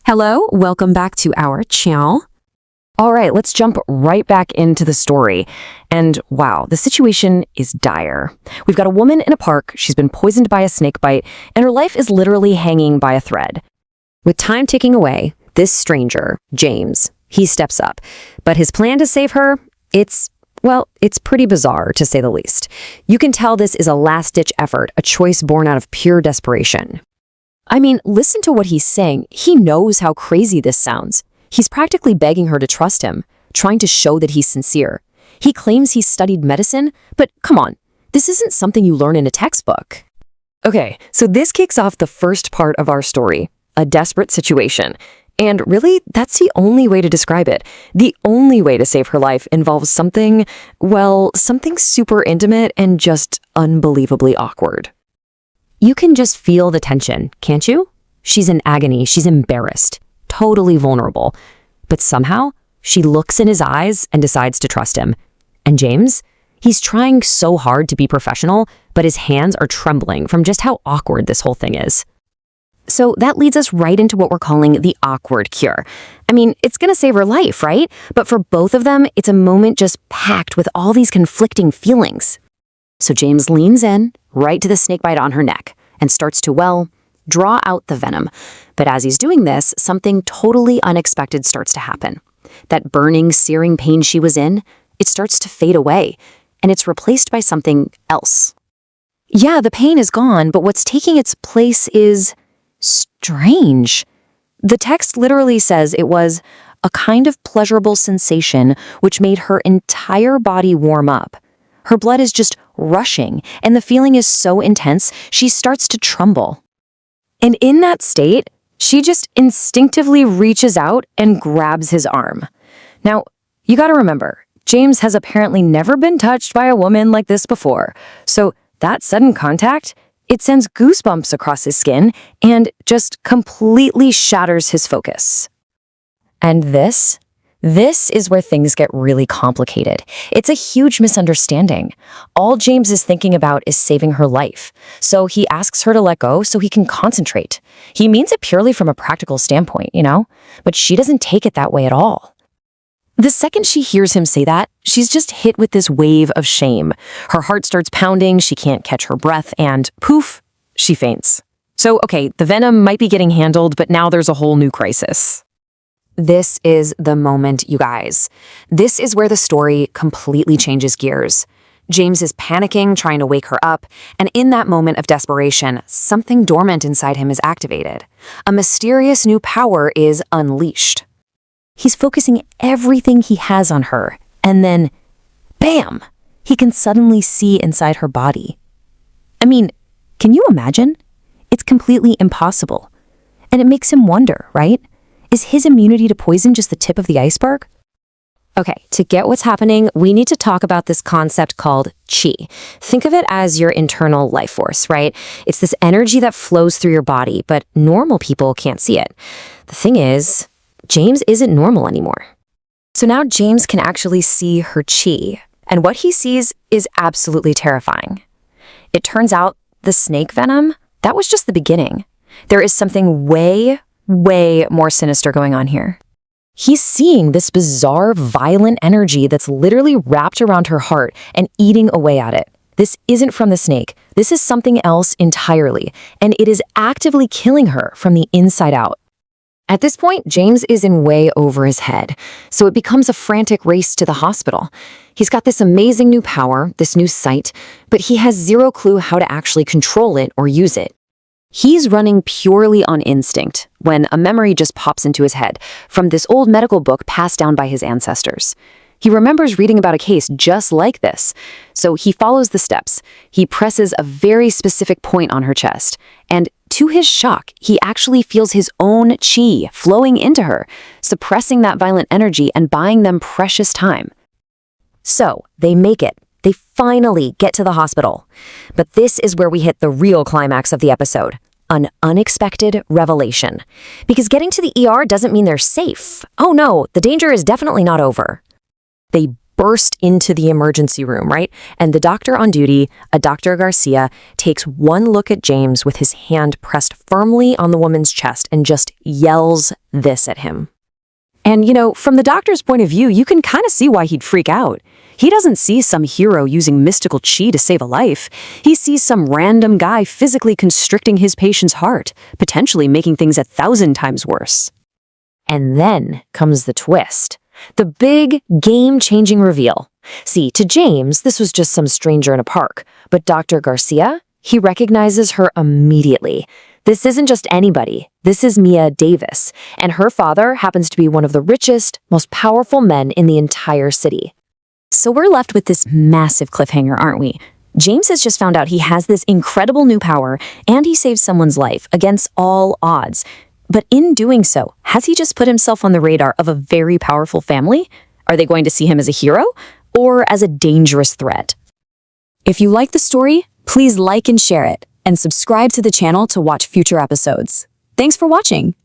Hello, welcome back to our channel. All right, let's jump right back into the story. And wow, the situation is dire. We've got a woman in a park, she's been poisoned by a snake bite, and her life is literally hanging by a thread. With time ticking away, this stranger, James, he steps up. But his plan to save her, it's pretty bizarre, to say the least. You can tell this is a last-ditch effort, a choice born out of pure desperation. I mean, listen to what he's saying. He knows how crazy this sounds. He's practically begging her to trust him, trying to show that he's sincere. He claims he's studied medicine, but come on, this isn't something you learn in a textbook. Okay, so this kicks off the first part of our story, a desperate situation. And really, that's the only way to describe it. The only way to save her life involves something super intimate and just unbelievably awkward. You can just feel the tension, can't you? She's in agony, she's embarrassed, totally vulnerable. But somehow, she looks in his eyes and decides to trust him. And James? He's trying so hard to be professional, but his hands are trembling from just how awkward this whole thing is. So that leads us right into what we're calling the awkward cure. I mean, it's gonna save her life, right? But for both of them, it's a moment just packed with all these conflicting feelings. So James leans in, right to the snakebite on her neck, and starts to, draw out the venom. But as he's doing this, something totally unexpected starts to happen. That burning, searing pain she was in, it starts to fade away, and it's replaced by something else. Yeah, the pain is gone, but what's taking its place is strange. The text literally says it was a kind of pleasurable sensation which made her entire body warm up. Her blood is just rushing, and the feeling is so intense, she starts to tremble. And in that state, she just instinctively reaches out and grabs his arm. Now, you gotta remember, James has apparently never been touched by a woman like this before, so that sudden contact, it sends goosebumps across his skin and just completely shatters his focus. And this is where things get really complicated. It's a huge misunderstanding. All James is thinking about is saving her life. So he asks her to let go so he can concentrate. He means it purely from a practical standpoint, But she doesn't take it that way at all. The second she hears him say that, she's just hit with this wave of shame. Her heart starts pounding, she can't catch her breath, and poof, she faints. So, okay, the venom might be getting handled, but now there's a whole new crisis. This is the moment, you guys. This is where the story completely changes gears. James is panicking, trying to wake her up, and in that moment of desperation, something dormant inside him is activated. A mysterious new power is unleashed. He's focusing everything he has on her, and then, bam! He can suddenly see inside her body. I mean, can you imagine? It's completely impossible. And it makes him wonder, right? Is his immunity to poison just the tip of the iceberg? Okay, to get what's happening, we need to talk about this concept called qi. Think of it as your internal life force, right? It's this energy that flows through your body, but normal people can't see it. The thing is, James isn't normal anymore. So now James can actually see her qi, and what he sees is absolutely terrifying. It turns out the snake venom, that was just the beginning. There is something way more sinister going on here. He's seeing this bizarre, violent energy that's literally wrapped around her heart and eating away at it. This isn't from the snake. This is something else entirely, and it is actively killing her from the inside out. At this point, James is in way over his head, so it becomes a frantic race to the hospital. He's got this amazing new power, this new sight, but he has zero clue how to actually control it or use it. He's running purely on instinct when a memory just pops into his head from this old medical book passed down by his ancestors. He remembers reading about a case just like this, so he follows the steps. He presses a very specific point on her chest, and to his shock, he actually feels his own qi flowing into her, suppressing that violent energy and buying them precious time. So, they make it. They finally get to the hospital. But this is where we hit the real climax of the episode. An unexpected revelation. Because getting to the ER doesn't mean they're safe. Oh no, the danger is definitely not over. They burst into the emergency room, right? And the doctor on duty, a Dr. Garcia, takes one look at James with his hand pressed firmly on the woman's chest and just yells this at him. And, from the doctor's point of view, you can kind of see why he'd freak out. He doesn't see some hero using mystical chi to save a life. He sees some random guy physically constricting his patient's heart, potentially making things 1,000 times worse. And then comes the twist. The big, game-changing reveal. See, to James, this was just some stranger in a park. But Dr. Garcia, he recognizes her immediately. This isn't just anybody. This is Mia Davis, and her father happens to be one of the richest, most powerful men in the entire city. So we're left with this massive cliffhanger, aren't we? James has just found out he has this incredible new power, and he saves someone's life against all odds. But in doing so, has he just put himself on the radar of a very powerful family? Are they going to see him as a hero or as a dangerous threat? If you like the story, please like and share it, and subscribe to the channel to watch future episodes. Thanks for watching.